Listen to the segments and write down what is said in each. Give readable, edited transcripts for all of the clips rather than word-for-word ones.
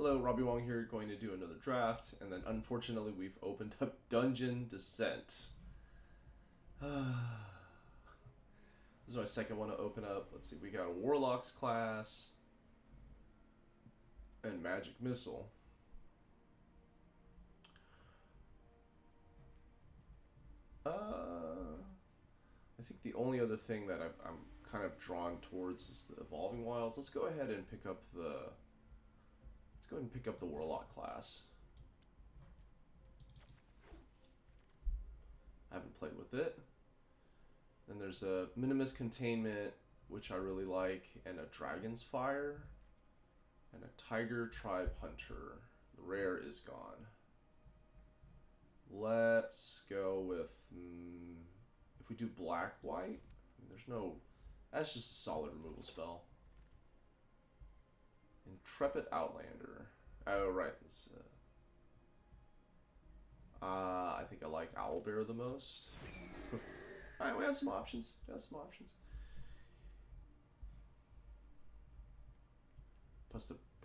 Hello, Robbie Wong here, going to do another draft, and then unfortunately we've opened up Dungeon Descent. This is my second one to open up. Let's see, we got a Warlock's class and Magic Missile. I think the only other thing that I'm kind of drawn towards is the Evolving Wilds. Let's go ahead and pick up the Warlock class. I haven't played with it. Then there's a Minimus Containment, which I really like, and a Dragon's Fire, and a Tiger Tribe Hunter. The rare is gone. Let's go with, if we do black-white, there's no, that's just a solid removal spell. Intrepid Outlander. Oh, right. It's, I think I like Owlbear the most. Alright, we have some options.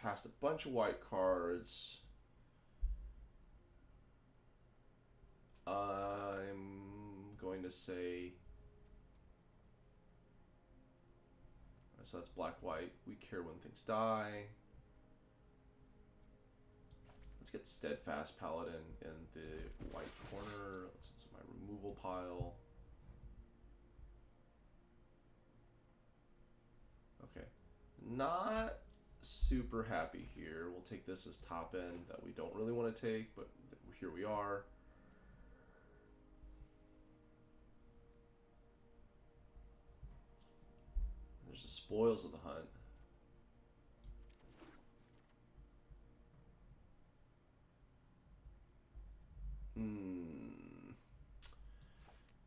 Passed a bunch of white cards. I'm going to say, so that's black-white. We care when things die. Let's get Steadfast Paladin in the white corner. This is my removal pile. Okay. Not super happy here. We'll take this as top end that we don't really want to take, but here we are. There's the Spoils of the Hunt.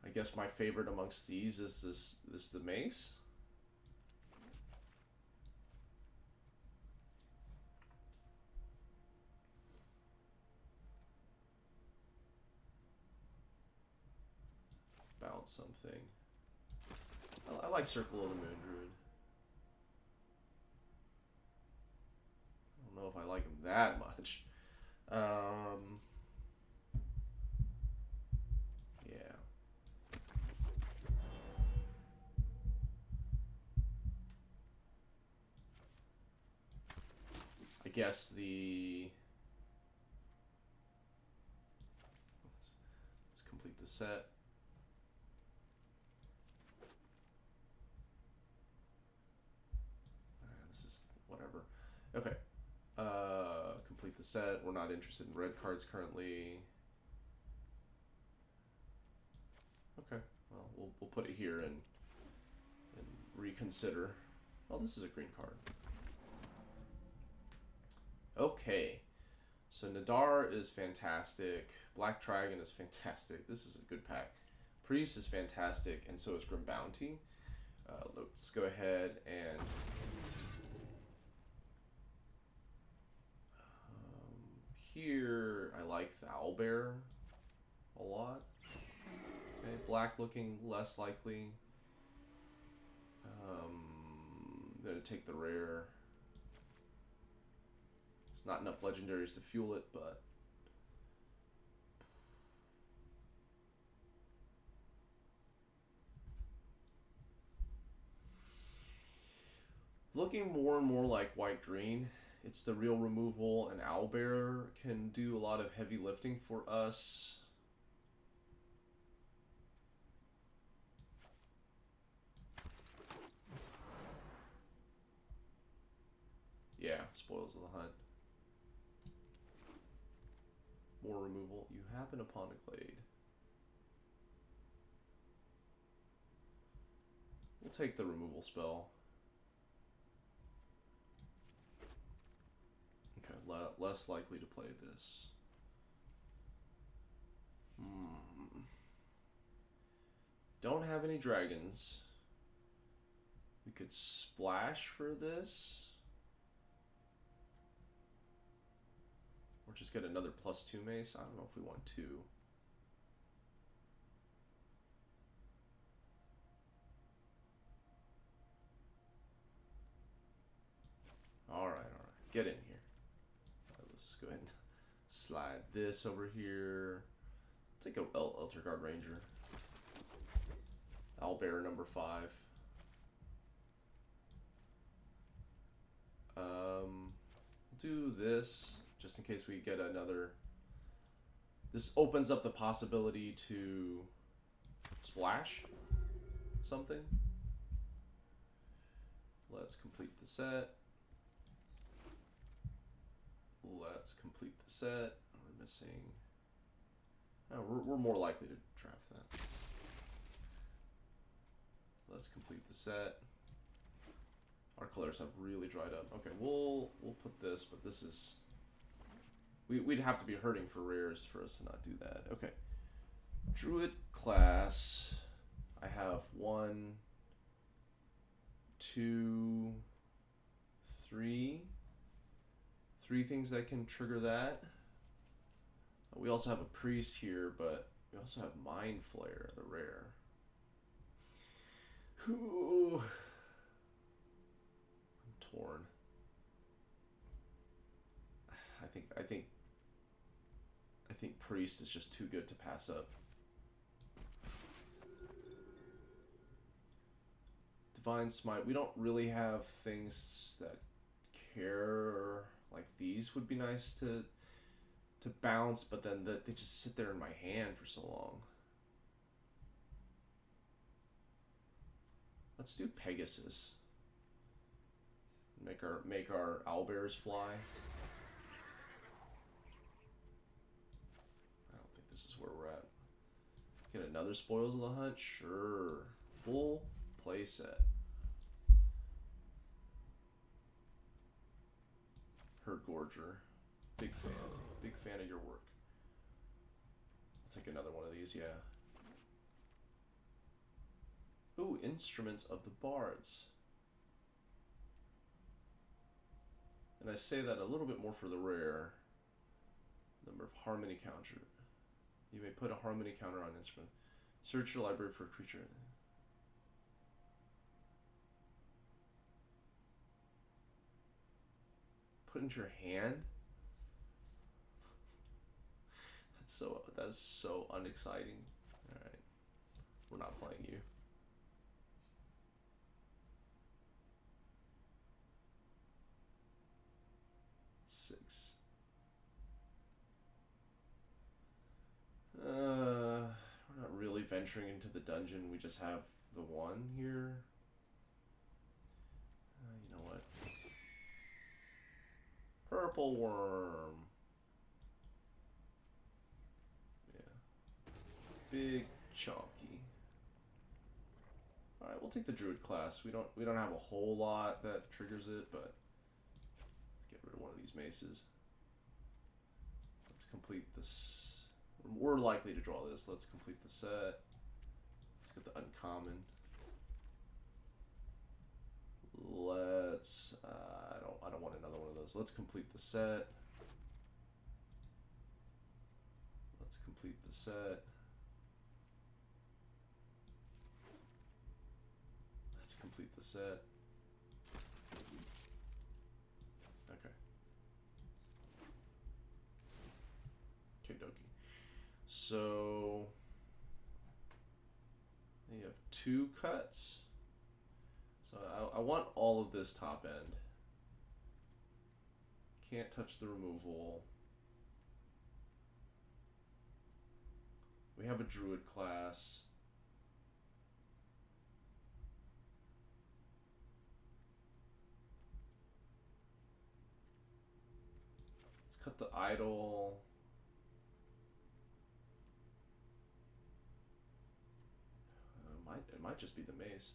I guess my favorite amongst these is the Mace. Bounce something. I like Circle of the Moon Druid. I don't know if I like him that much. Yeah. I guess let's complete the set. This is whatever. Okay. Complete the set. We're not interested in red cards currently. Okay. Well, we'll put it here and reconsider. Oh, this is a green card. Okay. So Nadar is fantastic. Black Dragon is fantastic. This is a good pack. Priest is fantastic, and so is Grim Bounty. Let's go ahead and here I like the Owlbear a lot. Okay, black looking less likely. Gonna take the rare. There's not enough legendaries to fuel it, but looking more and more like white-green. It's the real removal, and Owlbear can do a lot of heavy lifting for us. Yeah, Spoils of the Hunt. More removal. You happen upon a Glade. We'll take the removal spell. Okay, less likely to play this. Don't have any dragons. We could splash for this. Or just get another +2 mace. I don't know if we want 2. Alright. Get in here. let's go ahead and slide this over here. Take a Elterguard Ranger. Owlbear number 5. Do this just in case we get another. This opens up the possibility to splash something. Let's complete the set. Let's complete the set. We're missing. Oh, we're more likely to draft that. Let's complete the set. Our colors have really dried up. Okay, we'll put this, but this is. We'd have to be hurting for rares for us to not do that. Okay. Druid class. I have 1, 2, 3. 3 things that can trigger that. We also have a priest here, but we also have Mind Flayer, the rare. Ooh. I'm torn. I think priest is just too good to pass up. Divine Smite. We don't really have things that care like these. Would be nice to bounce, but then they just sit there in my hand for so long. Let's do Pegasus. Make our owlbears fly. I don't think this is where we're at. Get another Spoils of the Hunt? Sure. Full playset. Herd Gorger. Big fan. Big fan of your work. I'll take another one of these, yeah. Ooh, Instruments of the Bards. And I say that a little bit more for the rare. Number of harmony counter. You may put a harmony counter on instrument. Search your library for a creature. Put into your hand? That's so unexciting. Alright. We're not playing you. We're not really venturing into the dungeon. We just have the 1 here. You know what? Purple Worm. Yeah. Big chunky. All right, we'll take the Druid class. We don't have a whole lot that triggers it, but get rid of one of these maces. Let's complete this. We're likely to draw this. Let's complete the set. Let's get the uncommon. Let's. I don't want another one of those. Let's complete the set. Let's complete the set. Let's complete the set. Okay. Okie dokie. So you have 2 cuts. So I want all of this top end. Can't touch the removal. We have a Druid class. Let's cut the idol. It might just be the mace.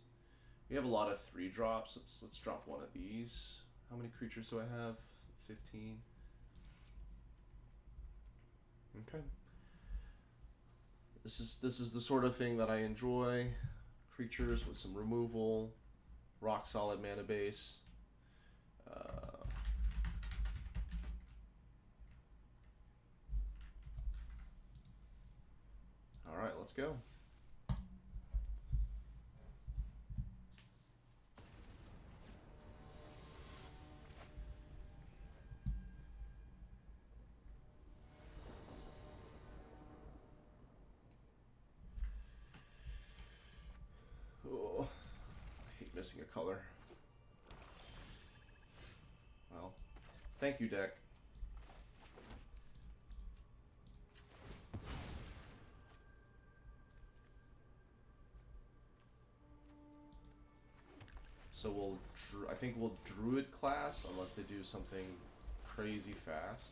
We have a lot of 3 drops. Let's drop one of these. How many creatures do I have? 15. Okay. This is the sort of thing that I enjoy. Creatures with some removal, rock solid mana base. All right, let's go. missing a color. Well, thank you, deck. So we'll, I think we'll Druid class unless they do something crazy fast.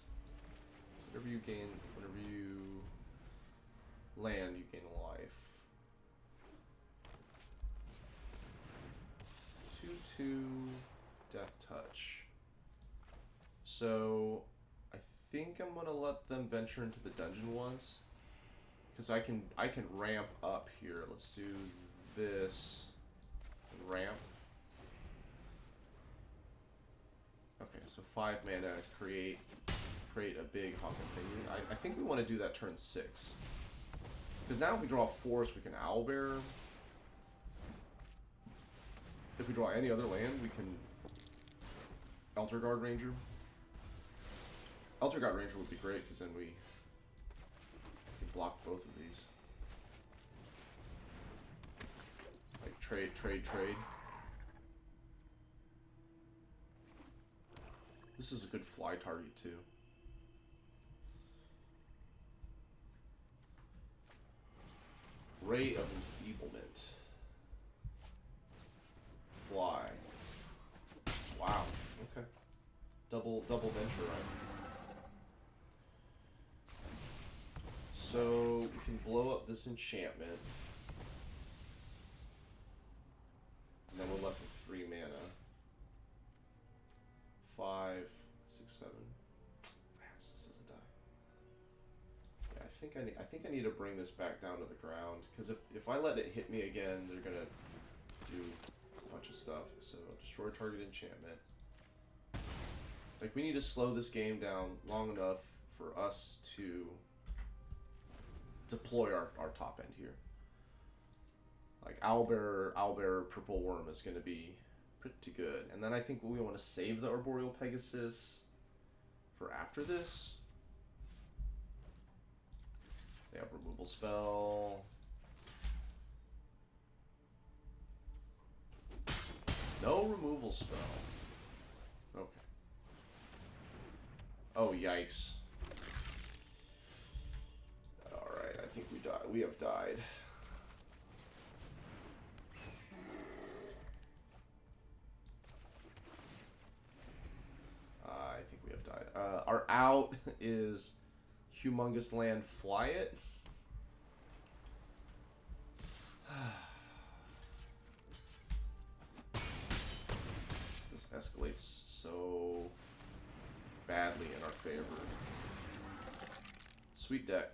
Whenever you gain, whenever you land, you gain a life. 2/2 Death Touch. So I think I'm gonna let them venture into the dungeon once, because I can ramp up here. Let's do this and ramp. Okay, so 5 mana, create a big Hawk Opinion. I think we want to do that turn 6. Because now if we draw a forest, we can Owlbear. If we draw any other land, we can Elder Guard Ranger. Elder Guard Ranger would be great, because then we can block both of these. Like trade. This is a good fly target too. Ray of Enfeeblement. Fly. Wow. Okay. Double venture, right? So we can blow up this enchantment. And then we're left with 3 mana. 5, 6, 7. Man, this doesn't die. Yeah, I think I need to bring this back down to the ground, because if I let it hit me again, they're gonna do a bunch of stuff. So destroy target enchantment. Like, we need to slow this game down long enough for us to deploy our top end here. Like Owlbear Purple Worm is gonna be pretty good. And then I think we want to save the Arboreal Pegasus for after this. They have removal spell. No removal spell. Okay. Oh, yikes. Alright, I think we have died. I think we have died. Our out is Humongous Land, Fly It. This escalates so badly in our favor. Sweet deck.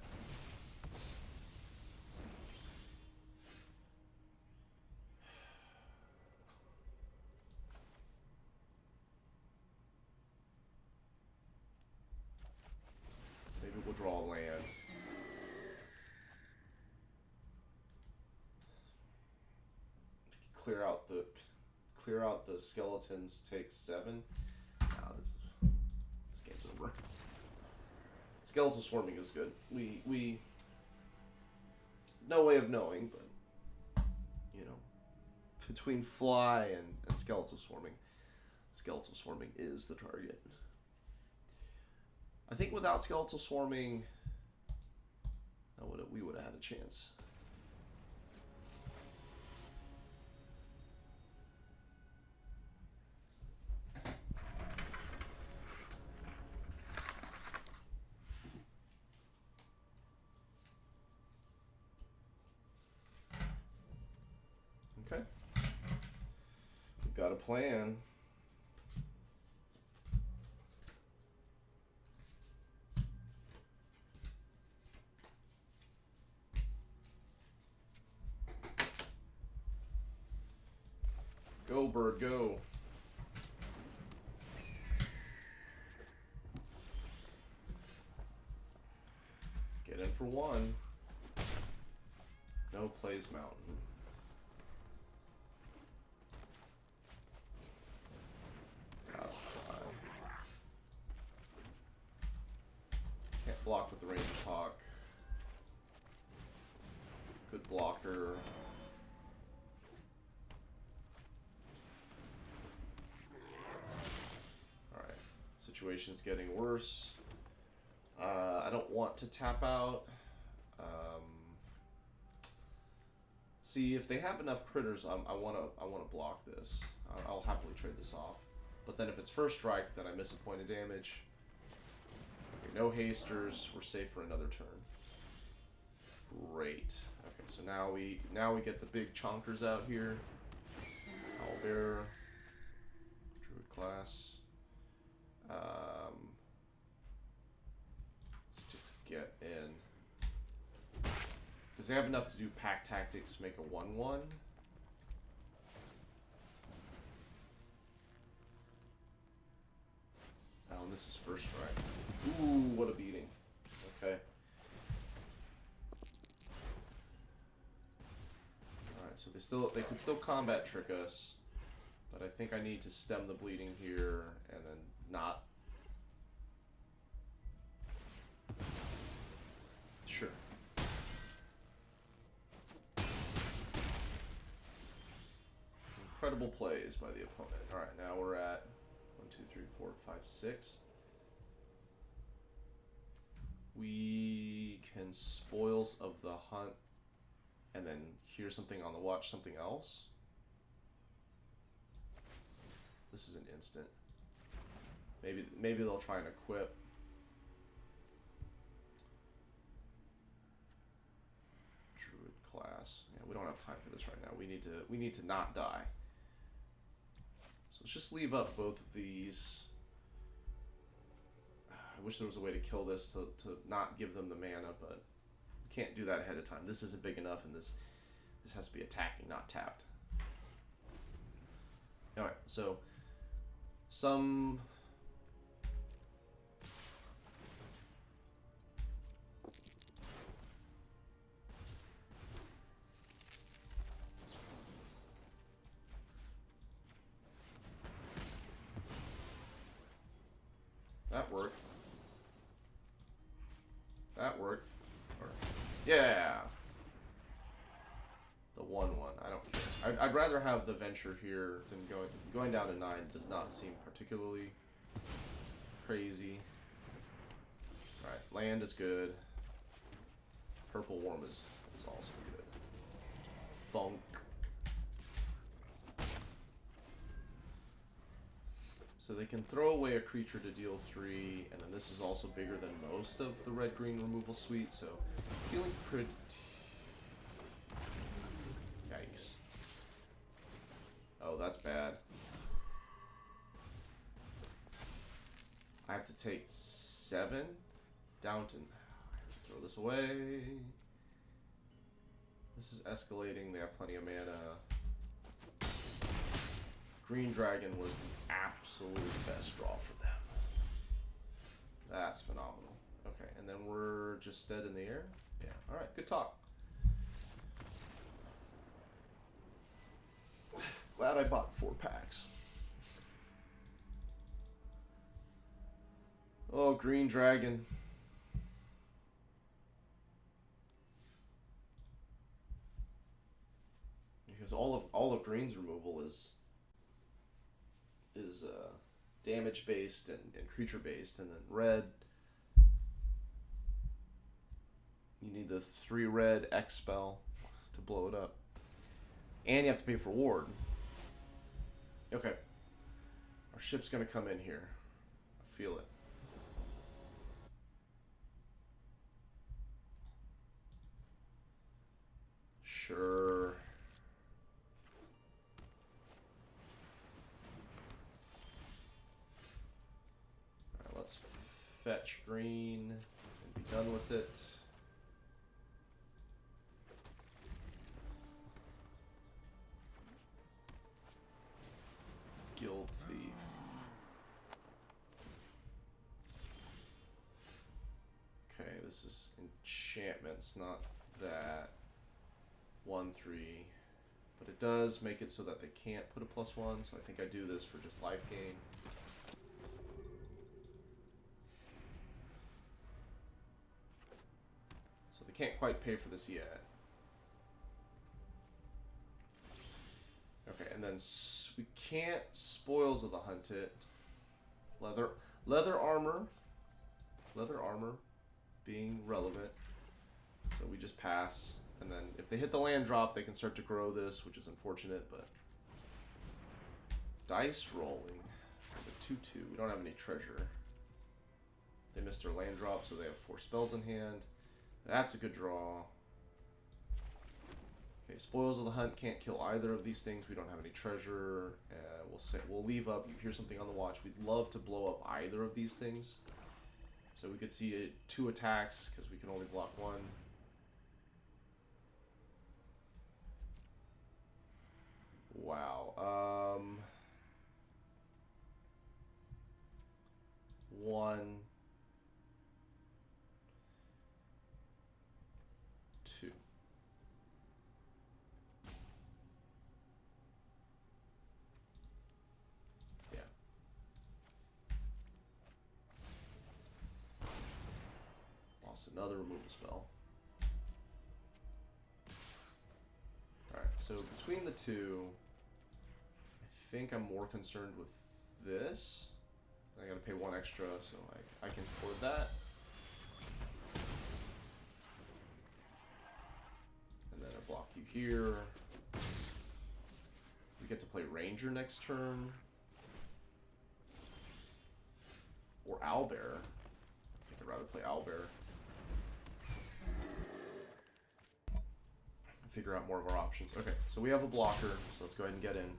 Maybe we'll draw a land. Clear out the skeletons, take 7. Nah, this game's over. Skeletal Swarming is good. We no way of knowing, but you know, between Fly and Skeletal Swarming is the target. I think without Skeletal Swarming, we would have had a chance. Okay. We've got a plan. Go, bird, go. Get in for 1. No plays Mountain. Can't block with the Ranger's Hawk. Good blocker. situation's getting worse. I don't want to tap out. See, if they have enough critters, I wanna block this. I'll happily trade this off. But then if it's first strike, then I miss a point of damage. Okay, no hasters. We're safe for another turn. Great. Okay, so now we get the big chonkers out here. Owlbearer, Druid class. Let's just get in. Because they have enough to do pack tactics, make a 1/1. Oh, and this is first strike. Ooh, what a beating. Okay. Alright, so they could still combat trick us. But I think I need to stem the bleeding here and then not. Sure. Incredible plays by the opponent. Alright, now we're at 1, 2, 3, 4, 5, 6. We can Spoils of the Hunt and then hear something on the watch, something else. This is an instant. Maybe they'll try and equip. Druid class. Yeah, we don't have time for this right now. We need to not die. So let's just leave up both of these. I wish there was a way to kill this to not give them the mana, but we can't do that ahead of time. This isn't big enough, and this has to be attacking, not tapped. Alright, so some that worked. That worked. Or, yeah. The 1/1. I don't care. I'd rather have the venture here than going down to 9. Does not seem particularly crazy. Alright, land is good. Purple Worm is also good. Thunk. So they can throw away a creature to deal 3, and then this is also bigger than most of the red-green removal suite, so feeling pretty. Yikes. Oh, that's bad. I have to take 7 down to. I have to throw this away. This is escalating. They have plenty of mana. Green Dragon was the absolute best draw for them. That's phenomenal. Okay, and then we're just dead in the air? Yeah, alright, good talk. Glad I bought 4 packs. Oh, Green Dragon. Because all of Green's removal is damage based and creature based, and then red, you need the 3 red X spell to blow it up, and you have to pay for ward. Okay, our ship's gonna come in here. I feel it. Sure. Let's fetch green and be done with it. Guild Thief. Okay, this is enchantments, not that. 1/3. But it does make it so that they can't put a +1, so I think I do this for just life gain. Can't quite pay for this yet. Okay, and then we can't Spoils of the Hunt it. Leather armor. Leather armor being relevant. So we just pass. And then if they hit the land drop, they can start to grow this, which is unfortunate, but... Dice rolling. The 2-2. We don't have any treasure. They missed their land drop, so they have 4 spells in hand. That's a good draw. Okay, Spoils of the Hunt can't kill either of these things. We don't have any treasure. We'll leave up. You hear something on the watch. We'd love to blow up either of these things. So we could see 2 attacks, because we can only block 1. Wow. 1, 2. Yeah. Lost another removal spell. Alright, so between the two, I think I'm more concerned with this. I gotta pay 1 extra, so I can afford that. And then I block you here. We get to play Ranger next turn. Or Owlbear. I think I'd rather play Owlbear. Figure out more of our options. Okay, so we have a blocker, so let's go ahead and get in.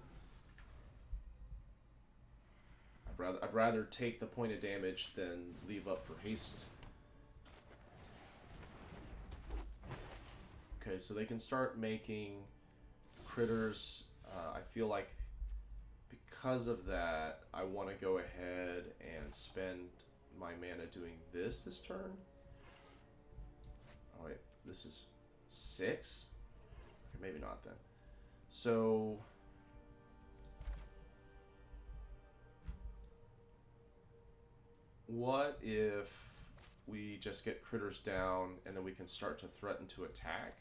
I'd rather take the point of damage than leave up for haste. Okay, so they can start making critters. I feel like because of that, I want to go ahead and spend my mana doing this turn. Oh wait, this is 6? Okay, maybe not then. So... what if we just get critters down and then we can start to threaten to attack?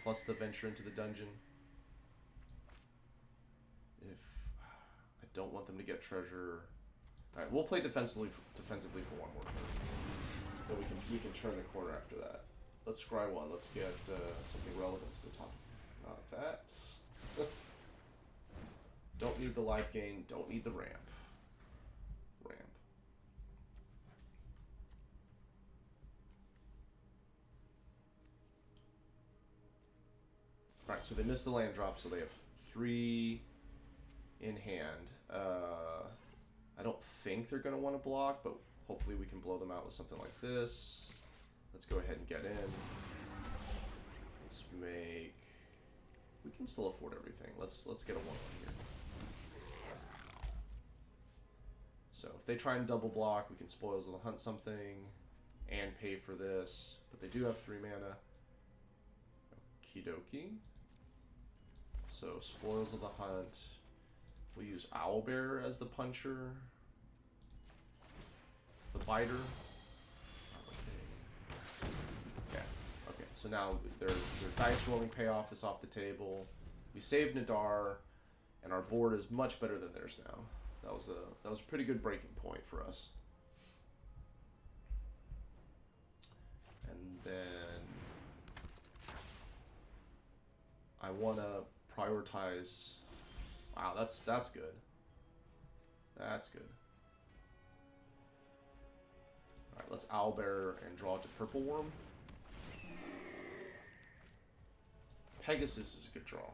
Plus the venture into the dungeon. If I don't want them to get treasure. Alright, we'll play defensively for 1 more turn. Then we can turn the corner after that. Let's scry 1. Let's get something relevant to the top. Not that. Don't need the life gain. Don't need the ramp. Alright, so they missed the land drop, so they have 3 in hand. I don't think they're going to want to block, but hopefully we can blow them out with something like this. Let's go ahead and get in. Let's make... we can still afford everything. Let's get a 1-1 here. So if they try and double block, we can Spoils of the Hunt something and pay for this. But they do have 3 mana. Okie dokie. So Spoils of the Hunt. We'll use Owlbear as the puncher. The biter. Okay. Okay. So now their dice rolling payoff is off the table. We saved Nadar, and our board is much better than theirs now. That was a pretty good breaking point for us. And then I want to prioritize. Wow, that's good. That's good. All right, let's Owlbear and draw to Purple Worm. Pegasus is a good draw.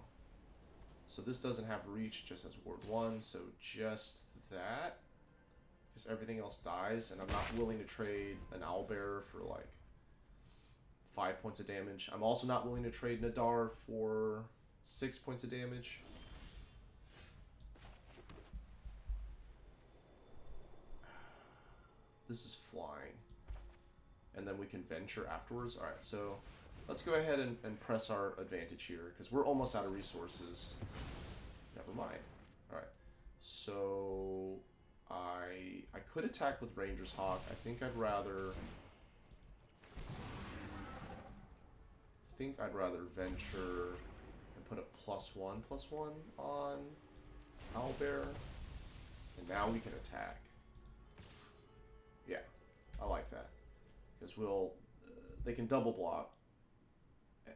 So this doesn't have reach, just has ward 1, so just that. Because everything else dies, and I'm not willing to trade an Owlbear for like 5 points of damage. I'm also not willing to trade Nadar for 6 points of damage. This is flying. And then we can venture afterwards. Alright, so let's go ahead and press our advantage here, because we're almost out of resources. Never mind. Alright, so I could attack with Ranger's Hawk. I think I'd rather venture and put a +1/+1 on Owlbear. And Now we can attack. Yeah, I like that. Because they can double block.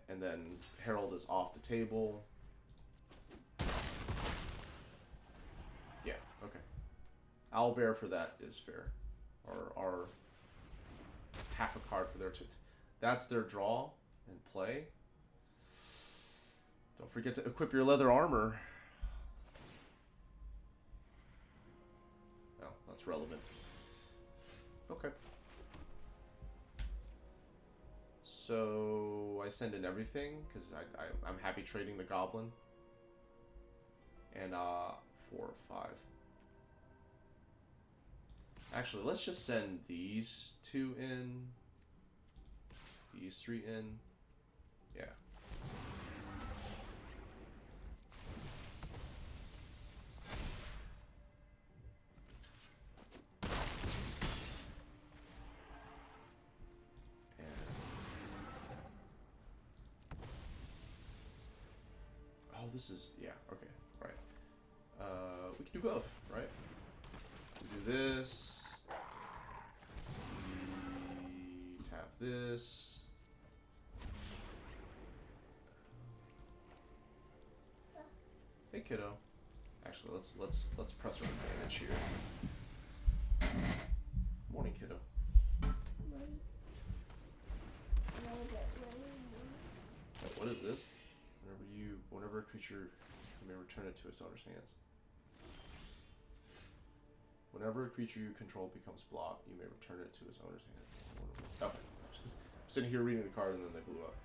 And then Herald is off the table. Yeah, okay. Owlbear for that is fair. Or half a card for their that's their draw and play. Don't forget to equip your leather armor. Oh, that's relevant. Okay. So I send in everything because I'm happy trading the goblin. And 4 or 5. Actually, let's just send these 2 in. These 3 in. Yeah. Oh, this is, yeah, okay, right. We can do both, right? We do this. We tap this. Hey, kiddo. Actually, let's press our advantage here. Morning, kiddo. Morning. Wait, what is this? Whenever a creature, you may return it to its owner's hands. Whenever a creature you control becomes blocked, you may return it to its owner's hands. Okay. I'm sitting here reading the card and then they blew up.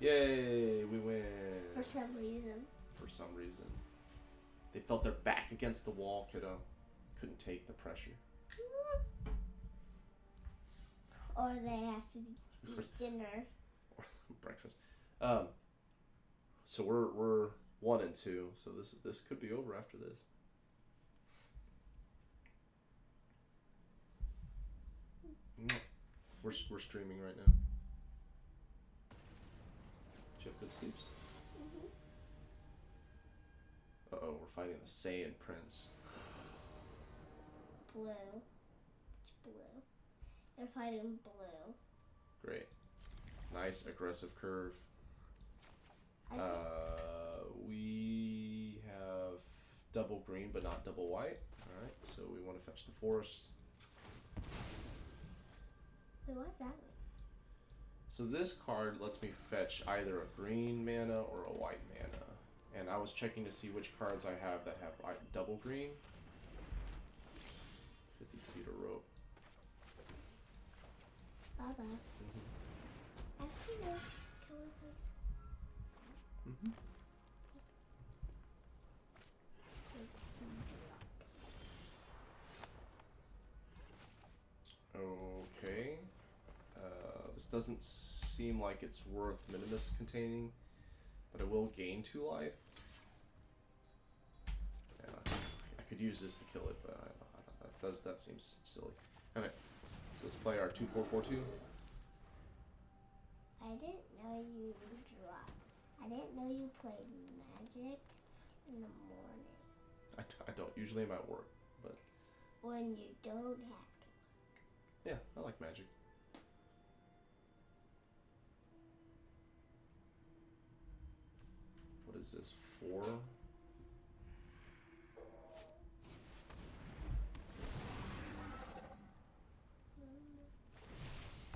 Yay, we win. For some reason. For some reason. They felt their back against the wall, kiddo. Couldn't take the pressure. Or they have to eat dinner. Or breakfast. So we're 1 and 2. So this could be over after this. We're streaming right now. Did you have good sleeps? Uh-oh, we're fighting the Saiyan Prince. Blue. It's blue. They're fighting blue. Great. Nice aggressive curve. We have double green but not double white. Alright, so we want to fetch the forest. Wait, what's that one? So this card lets me fetch either a green mana or a white mana. And I was checking to see which cards I have that have double green. 50 feet of rope. Baba. After this, can we please? Okay. This doesn't seem like it's worth Minimus containing, but I will gain 2 life. Yeah, I could use this to kill it, but that seems silly. Okay, so let's play our 2/4/4/2. I didn't know you dropped. I didn't know you played Magic in the morning. I don't. Usually I'm at work, but... When you don't have to work. Yeah, I like Magic. What is this? 4?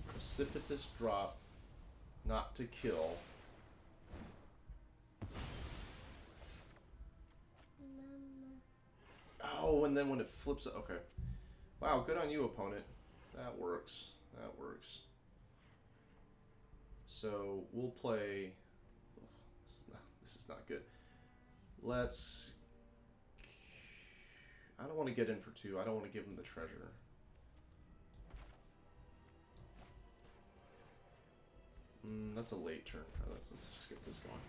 Precipitous drop, not to kill. Oh, and then when it flips it, okay. Wow, good on you, opponent. That works. That works. So we'll play. Oh, this is not good. Let's. I don't want to get in for 2. I don't want to give him the treasure. That's a late turn. Let's just get this going.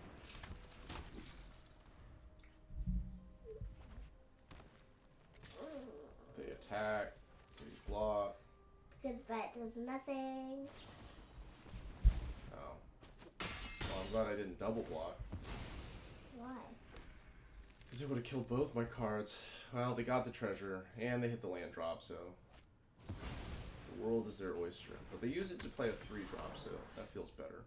They attack. They block. Because that does nothing. Oh. Well, I'm glad I didn't double block. Why? Because it would have killed both my cards. Well, they got the treasure, and they hit the land drop, so the world is their oyster. But they use it to play a 3-drop, so that feels better.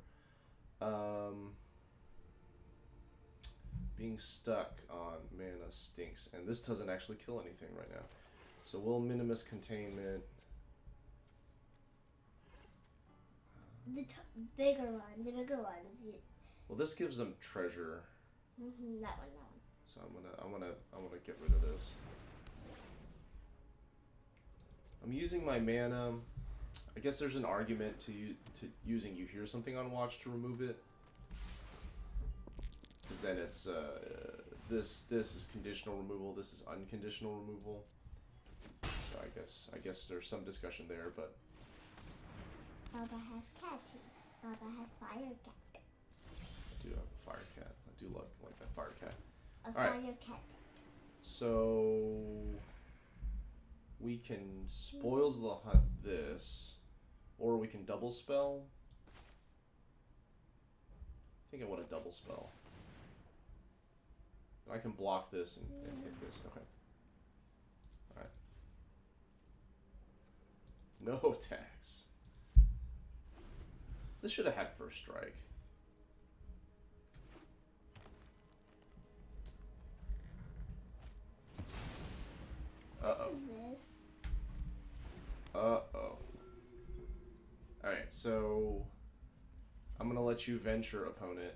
Being stuck on mana stinks, and this doesn't actually kill anything right now. So we'll Minimus Containment. The bigger one. The bigger one is you. Well, this gives them treasure. That one. So I'm gonna get rid of this. I'm using my mana. I guess there's an argument to using You Hear Something on Watch to remove it, because then it's this is conditional removal. This is unconditional removal. So I guess there's some discussion there, but Baba has cat. Baba has fire cat. I do have a fire cat. I do like that fire cat. A fire cat. So we can Spoils of the Hunt this, or we can double spell. I think I want a double spell. And I can block this and hit this. Okay. Alright. No attacks. This should have had first strike. Uh-oh. Uh-oh. Alright, so I'm gonna let you venture, opponent.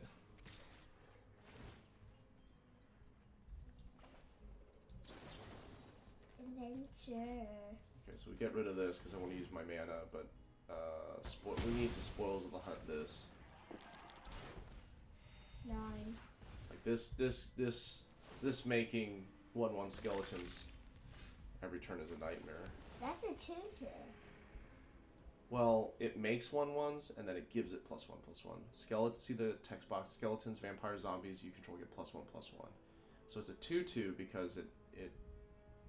Adventure. Okay, so we get rid of this because I want to use my mana, but we need to Spoils of the Hunt this. 9. Like this making 1/1 skeletons every turn is a nightmare. That's a 2/2. Well, it makes 1/1s and then it gives it +1/+1. See the text box: skeletons, vampires, zombies. You control get +1/+1. So it's a 2/2 because it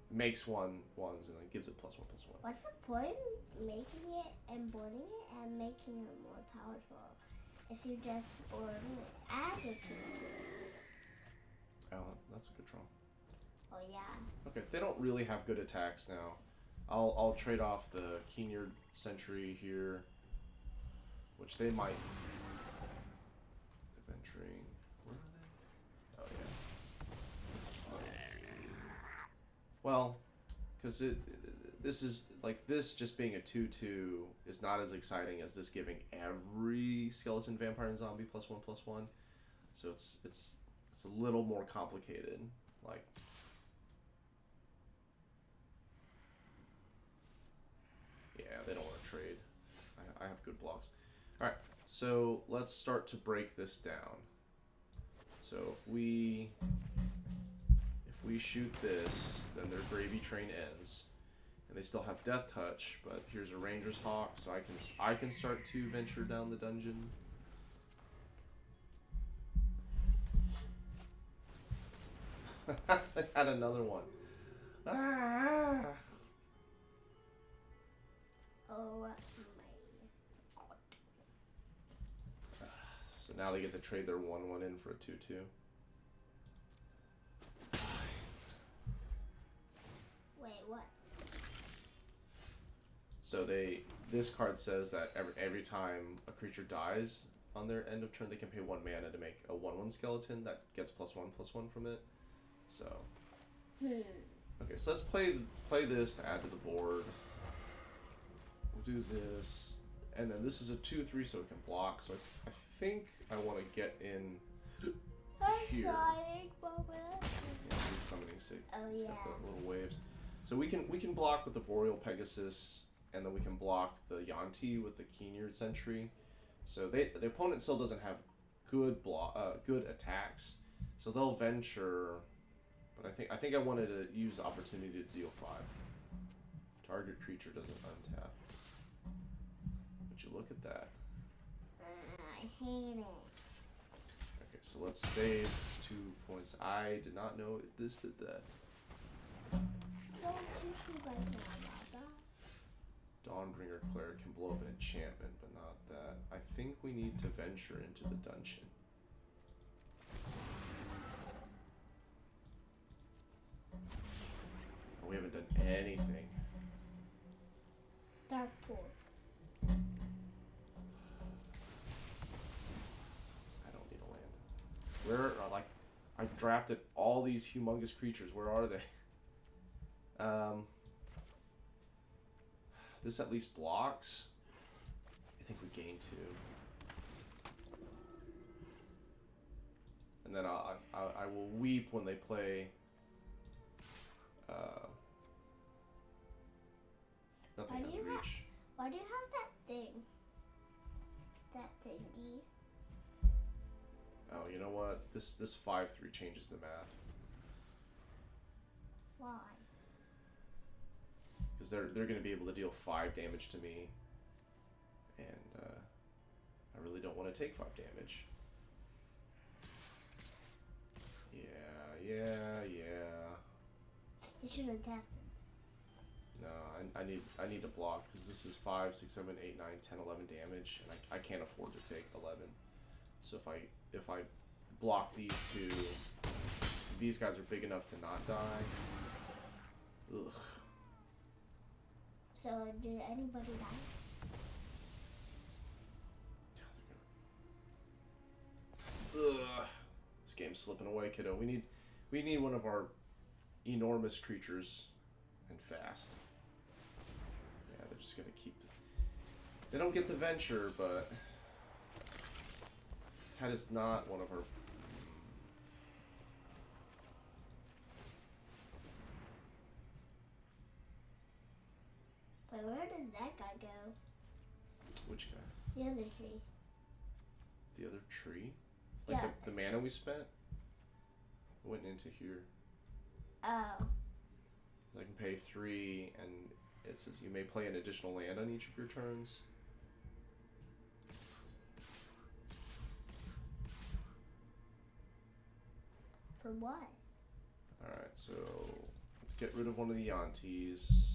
makes 1/1s and then gives it +1/+1. What's the point in making it and boarding it and making it more powerful if you just board it as a 2/2? Oh, that's a good draw. Oh yeah. Okay, they don't really have good attacks now. I'll trade off the Keenyard Sentry here, which they might. Adventuring. Where are they? Oh yeah. Well, because this is like this just being a 2/2 is not as exciting as this giving every skeleton, vampire, and zombie +1/+1. So it's a little more complicated. Like. Yeah, they don't want to trade. I have good blocks. Alright, so let's start to break this down. So if we shoot this, then their gravy train ends. And they still have Death Touch, but here's a Ranger's Hawk, so I can start to venture down the dungeon. I had another one. Ah! Oh my god. So now they get to trade their 1/1 in for a 2/2. Wait, what? So this card says that every time a creature dies on their end of turn, they can pay 1 mana to make a 1/1 skeleton that gets +1/+1 from it. So okay, so let's play this to add to the board. We'll do this, and then this is a 2/3, so it can block. So I think I want to get in here. Trying, Baba. Yeah, he's summoning sick. Oh He's yeah. got the little waves. So we can block with the Boreal Pegasus, and then we can block the Yuan-ti with the Keenyard Sentry. So the opponent still doesn't have good attacks, so they'll venture. But I think I wanted to use the opportunity to deal 5. Target creature doesn't untap. Would you look at that? I hate it. Okay, so let's save 2 points. I did not know this did that. Don't shoot right now, Baba. Dawnbringer Cleric can blow up an enchantment, but not that. I think we need to venture into the dungeon. Oh, we haven't done anything. Dark pool. I don't need a land. Where are, like, I've drafted all these humongous creatures. Where are they? This at least blocks. I think we gain 2. And then I will weep when they play. Nothing has reach. Why do you have that thing? That thingy. Oh, you know what? This 5/3 changes the math. Why? Because they're going to be able to deal 5 damage to me, and I really don't want to take 5 damage. Yeah. You should have attacked him. No, I need to block because this is 5, 6, 7, 8, 9, 10, 11 damage, and I can't afford to take 11. So if I block these 2, these guys are big enough to not die. Ugh. So did anybody die? Ugh. This game's slipping away, kiddo. We need one of our enormous creatures, and fast. Yeah, they're just gonna keep. They don't get to venture, but that is not one of our. But where did that guy go? Which guy? The other tree. The other tree? Like Yeah. the mana we spent? Went into here. Oh. I can pay 3, and it says you may play an additional land on each of your turns. For what? Alright, so let's get rid of one of the Yantis.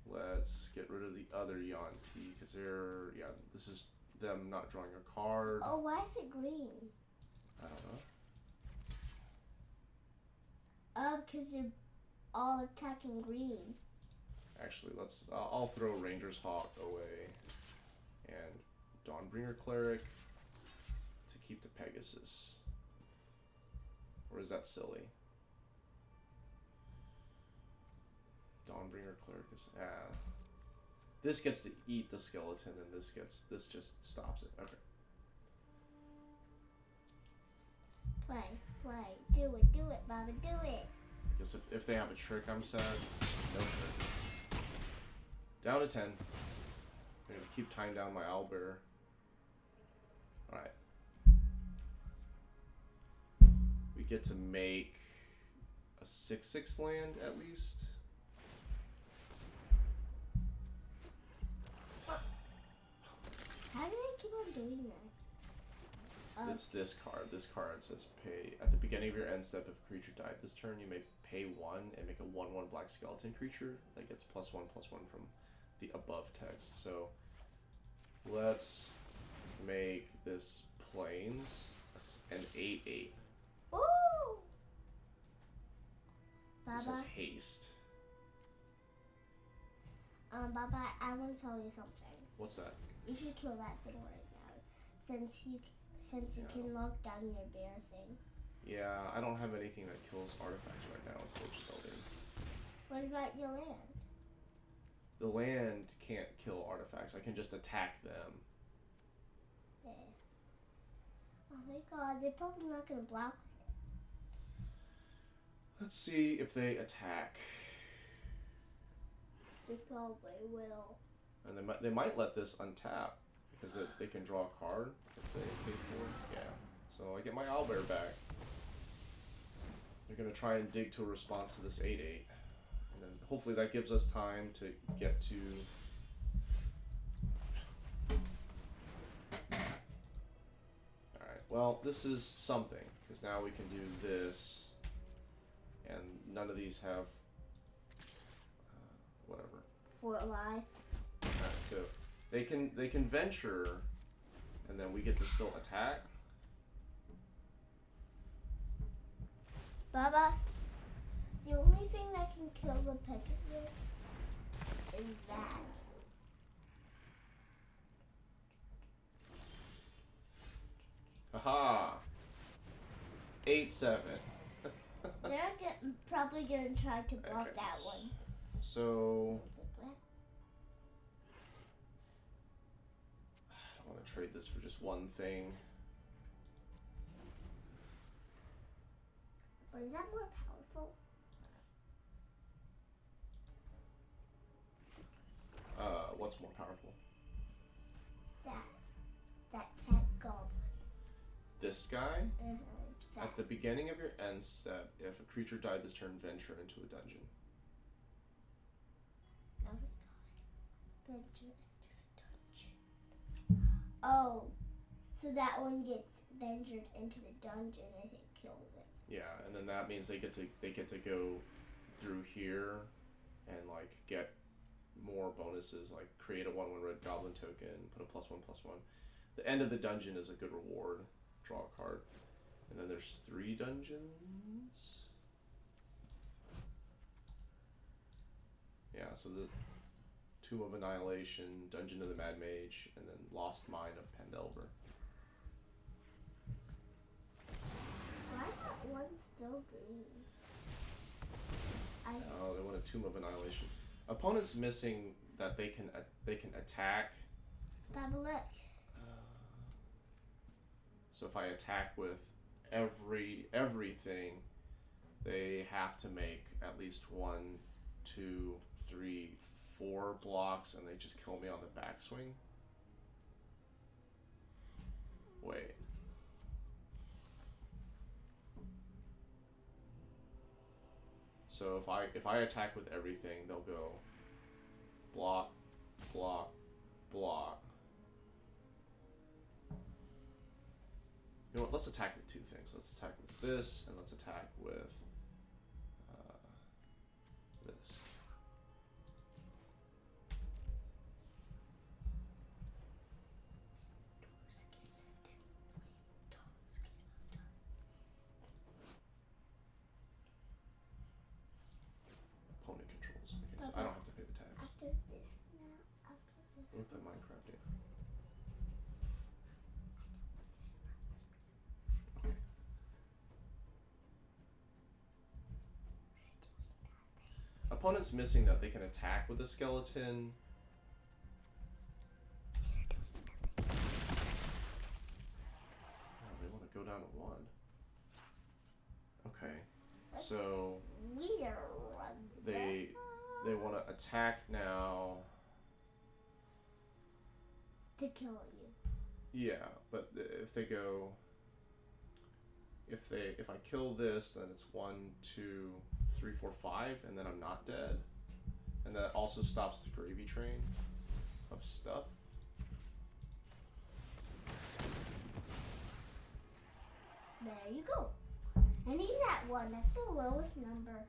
Let's get rid of the other Yanti, because this is them not drawing a card. Oh, why is it green? I don't know. Oh, because they're all attacking green. Actually, I'll throw Ranger's Hawk away and Dawnbringer Cleric to keep the Pegasus. Or is that silly? Dawnbringer Cleric is this gets to eat the skeleton, and this just stops it. Okay. Play. Do it, Baba, do it. I guess if they have a trick, I'm sad. No trick. Down to 10. I'm gonna keep tying down my owlbear. Alright. We get to make a 6/6 land at least. How do they keep on doing that? It's this card. This card says pay at the beginning of your end step. If a creature died this turn, you may pay 1 and make a 1/1 black skeleton creature that gets +1/+1 from the above text. So let's make this plains an 8/8. Ooh! It says Baba, haste. Baba, I want to tell you something. What's that? You should kill that thing right now, since you can lock down your bear thing. Yeah, I don't have anything that kills artifacts right now, unfortunately. What about your land? The land can't kill artifacts. I can just attack them. Yeah. Oh my god, they're probably not gonna block with it. Let's see if they attack. They probably will. And they might let this untap because they can draw a card if they pay for it. Yeah. So I get my owlbear back. They're gonna try and dig to a response to this 8/8, and then hopefully that gives us time to get to. All right. Well, this is something because now we can do this, and none of these have whatever. For life. Alright, so they can venture, and then we get to still attack. Baba, The only thing that can kill the Pegasus is that. Haha! 8-7. Probably gonna try to block Okay, that one. So I don't want to trade this for just one thing. But is that more powerful? What's more powerful? That cat goblin. This guy? That. At the beginning of your end step, if a creature died this turn, venture into a dungeon. Oh my god. Venture into the dungeon. Oh. So that one gets ventured into the dungeon and it kills it. Yeah, and then that means they get to go through here and like get more bonuses, like create a 1/1 red goblin token, put a +1/+1. The end of the dungeon is a good reward. Draw a card. And then there's 3 dungeons. Yeah, so the Tomb of Annihilation, Dungeon of the Mad Mage, and then Lost Mine of Pendelver. Why that one still green? Oh, they want a Tomb of Annihilation. Opponent's missing that they can attack. Baba, look. So if I attack with everything, they have to make at least 1, 2, 3, 4 blocks, and they just kill me on the backswing. Wait. So if I attack with everything, they'll go block, block, block. You know what? Let's attack with 2 things. Let's attack with this, and let's attack with this. Opponent controls. Okay, so I don't have to pay the tax. After this. Let me play Minecraft, yeah. Okay. Opponent's missing that they can attack with a skeleton. Oh, they want to go down to 1. Okay. So they want to attack now. To kill you. Yeah, but if they go, if I kill this, then it's 1, 2, 3, 4, 5, and then I'm not dead, and that also stops the gravy train of stuff. There you go. And he's at 1. That's the lowest number.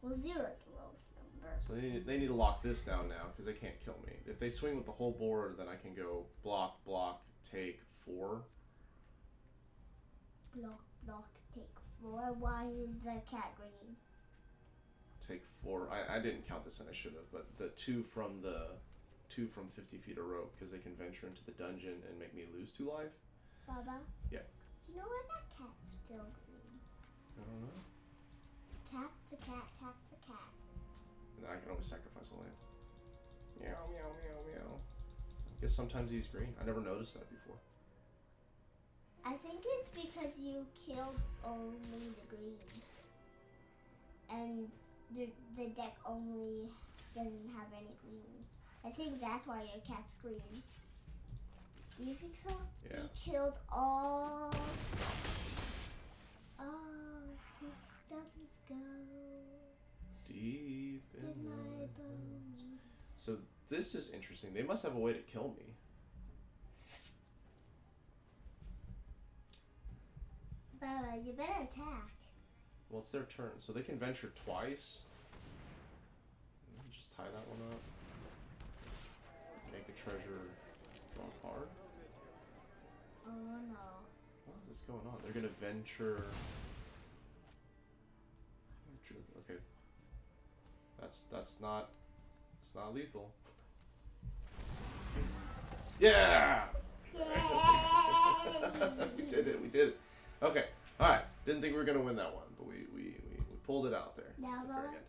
Well, 0 is the lowest number. So they need to lock this down now because they can't kill me. If they swing with the whole board, then I can go block, block, take 4. Block, block, take 4. Why is the cat green? Take 4. I didn't count this and I should have, but the 2 from 50 feet of rope because they can venture into the dungeon and make me lose 2 life. Baba? Yeah. You know why that cat's still green? I don't know. Tap the cat, tap the cat. And then I can always sacrifice a land. Meow, meow, meow, meow. I guess sometimes he's green. I never noticed that before. I think it's because you killed only the greens. And the deck only doesn't have any greens. I think that's why your cat's green. Do you think so? Yeah. You killed all systems go Deep in in my my bones. So this is interesting. They must have a way to kill me. Baba, you better attack. Well, it's their turn, so they can venture twice. Just tie that one up. Make a treasure. Draw a card. Oh no. What is going on? They're gonna venture. True. Okay. That's not. It's not lethal. Yeah. We did it. We did it. Okay. All right. Didn't think we were gonna win that one, but we pulled it out there. Now, at the very Mama. end.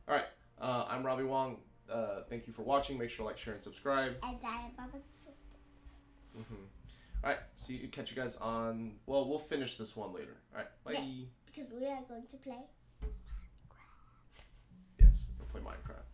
All right. I'm Robbie Wong. Thank you for watching. Make sure to like, share, and subscribe. And I am Mama's assistant. All right. Catch you guys on. Well, we'll finish this one later. All right. Bye. Yes, because we are going to play. Yes. We'll play Minecraft.